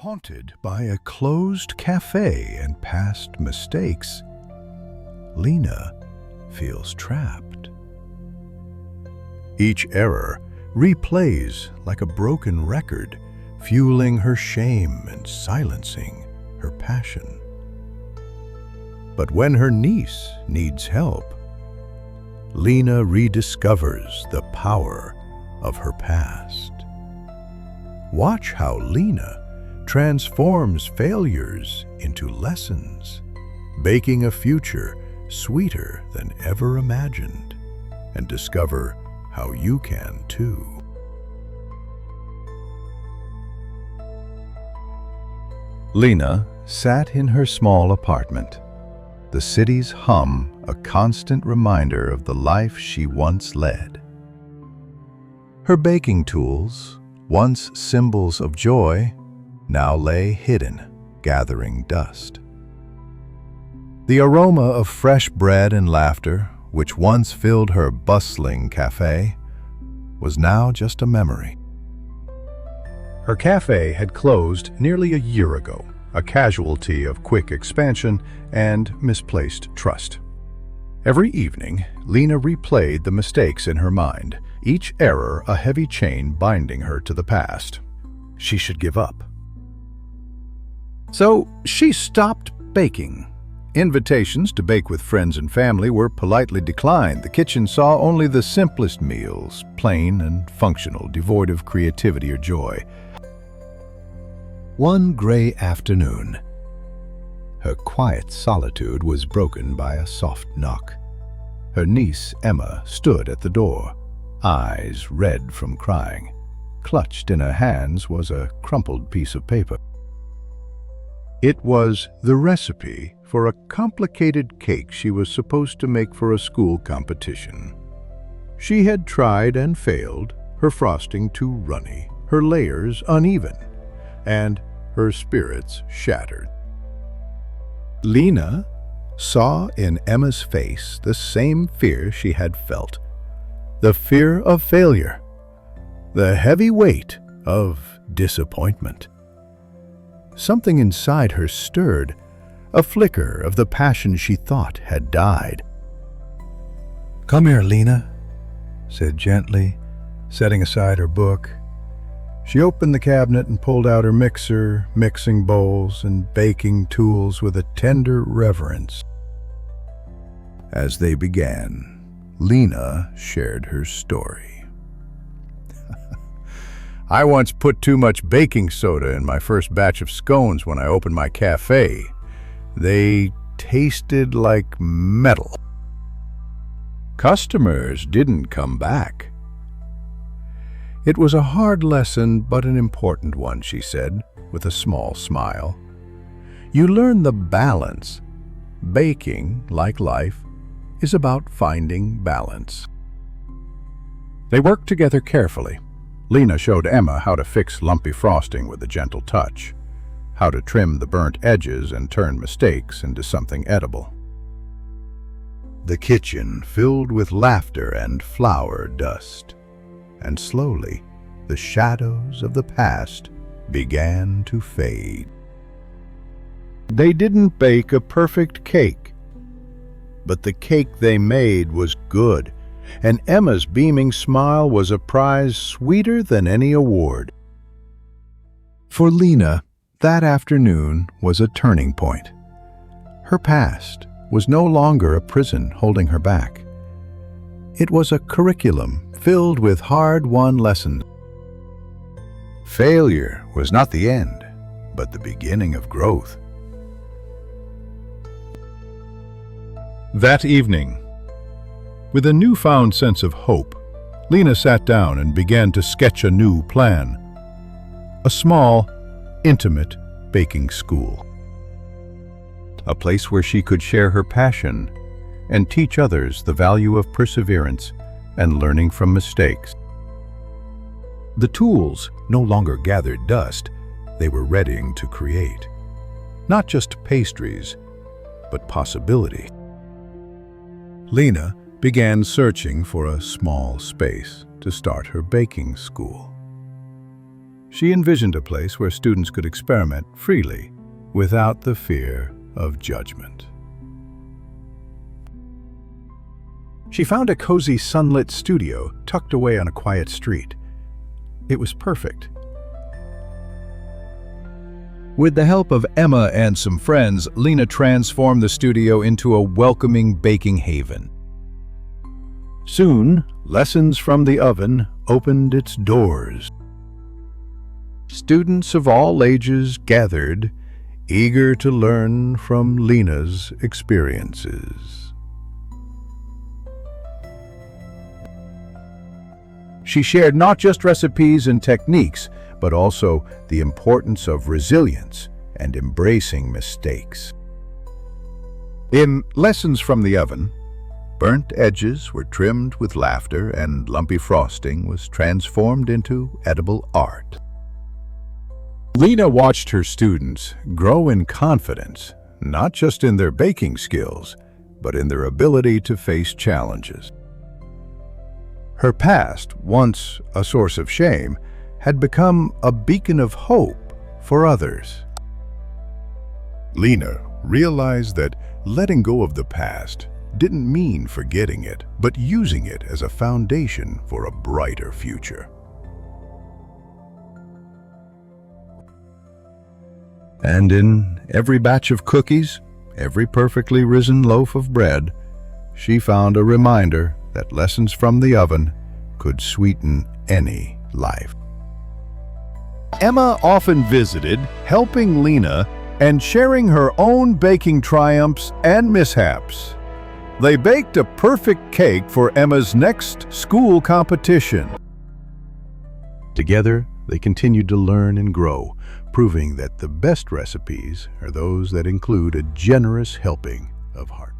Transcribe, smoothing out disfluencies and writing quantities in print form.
Haunted by a closed cafe and past mistakes, Lena feels trapped. Each error replays like a broken record, fueling her shame and silencing her passion. But when her niece needs help, Lena rediscovers the power of her past. Watch how Lena transforms failures into lessons, baking a future sweeter than ever imagined, and discover how you can too. Lena sat in her small apartment, the city's hum a constant reminder of the life she once led. Her baking tools, once symbols of joy, now lay hidden, gathering dust. The aroma of fresh bread and laughter, which once filled her bustling café, was now just a memory. Her café had closed nearly a year ago, a casualty of quick expansion and misplaced trust. Every evening, Lena replayed the mistakes in her mind, each error a heavy chain binding her to the past. She should give up. So she stopped baking. Invitations to bake with friends and family were politely declined. The kitchen saw only the simplest meals, plain and functional, devoid of creativity or joy. One gray afternoon, her quiet solitude was broken by a soft knock. Her niece, Emma, stood at the door, eyes red from crying. Clutched in her hands was a crumpled piece of paper. It was the recipe for a complicated cake she was supposed to make for a school competition. She had tried and failed, her frosting too runny, her layers uneven, and her spirits shattered. Lena saw in Emma's face the same fear she had felt, the fear of failure, the heavy weight of disappointment. Something inside her stirred, a flicker of the passion she thought had died. "Come here, Lena," said gently, setting aside her book. She opened the cabinet and pulled out her mixer, mixing bowls, and baking tools with a tender reverence. As they began, Lena shared her story. "I once put too much baking soda in my first batch of scones when I opened my cafe. They tasted like metal. Customers didn't come back." "It was a hard lesson, but an important one," she said, with a small smile. "You learn the balance. Baking, like life, is about finding balance." They worked together carefully. Lena showed Emma how to fix lumpy frosting with a gentle touch, how to trim the burnt edges and turn mistakes into something edible. The kitchen filled with laughter and flour dust, and slowly the shadows of the past began to fade. They didn't bake a perfect cake, but the cake they made was good, and Emma's beaming smile was a prize sweeter than any award. For Lena, that afternoon was a turning point. Her past was no longer a prison holding her back. It was a curriculum filled with hard-won lessons. Failure was not the end, but the beginning of growth. That evening, with a newfound sense of hope, Lena sat down and began to sketch a new plan. A small, intimate baking school. A place where she could share her passion and teach others the value of perseverance and learning from mistakes. The tools no longer gathered dust, they were readying to create. Not just pastries, but possibility. Lena began searching for a small space to start her baking school. She envisioned a place where students could experiment freely, without the fear of judgment. She found a cozy sunlit studio tucked away on a quiet street. It was perfect. With the help of Emma and some friends, Lena transformed the studio into a welcoming baking haven. Soon, Lessons from the Oven opened its doors. Students of all ages gathered, eager to learn from Lena's experiences. She shared not just recipes and techniques, but also the importance of resilience and embracing mistakes. In Lessons from the Oven, burnt edges were trimmed with laughter and lumpy frosting was transformed into edible art. Lena watched her students grow in confidence, not just in their baking skills, but in their ability to face challenges. Her past, once a source of shame, had become a beacon of hope for others. Lena realized that letting go of the past didn't mean forgetting it, but using it as a foundation for a brighter future. And in every batch of cookies, every perfectly risen loaf of bread, she found a reminder that lessons from the oven could sweeten any life. Emma often visited, helping Lena and sharing her own baking triumphs and mishaps. They baked a perfect cake for Emma's next school competition. Together, they continued to learn and grow, proving that the best recipes are those that include a generous helping of heart.